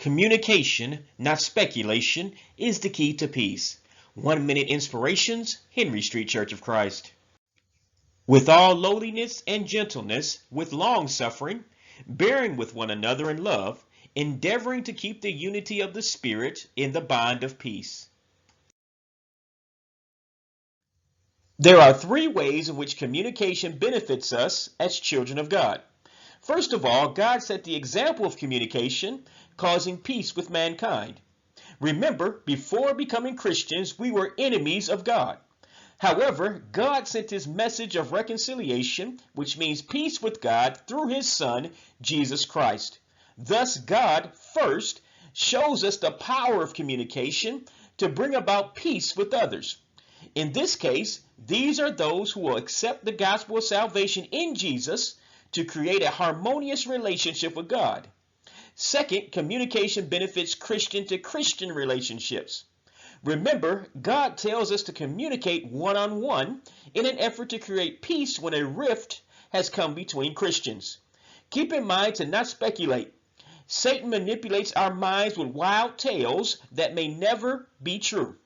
Communication, not speculation, is the key to peace. 1 minute inspirations, Henry Street Church of Christ. With all lowliness and gentleness, with longsuffering, bearing with one another in love, endeavoring to keep the unity of the Spirit in the bond of peace. There are 3 ways in which communication benefits us as children of God. First of all, God set the example of communication, causing peace with mankind. Remember, before becoming Christians, we were enemies of God. However, God sent his message of reconciliation, which means peace with God, through his Son, Jesus Christ. Thus, God first shows us the power of communication to bring about peace with others. In this case, these are those who will accept the gospel of salvation in Jesus to create a harmonious relationship with God. Second, communication benefits Christian-to-Christian relationships. Remember, God tells us to communicate one-on-one in an effort to create peace when a rift has come between Christians. Keep in mind to not speculate. Satan manipulates our minds with wild tales that may never be true.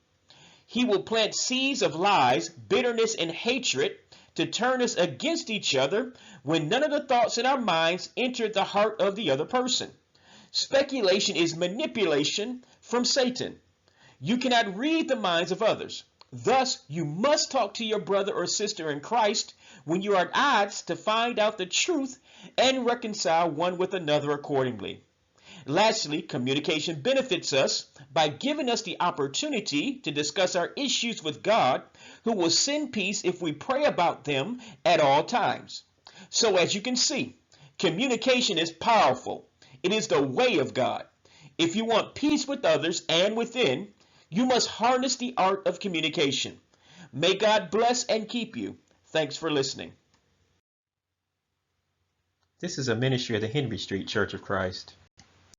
He will plant seeds of lies, bitterness, and hatred to turn us against each other when none of the thoughts in our minds enter the heart of the other person. Speculation is manipulation from Satan. You cannot read the minds of others. Thus, you must talk to your brother or sister in Christ when you are at odds to find out the truth and reconcile one with another accordingly. Lastly, communication benefits us by giving us the opportunity to discuss our issues with God, who will send peace if we pray about them at all times. So as you can see, communication is powerful. It is the way of God. If you want peace with others and within, you must harness the art of communication. May God bless and keep you. Thanks for listening. This is a ministry of the Henry Street Church of Christ.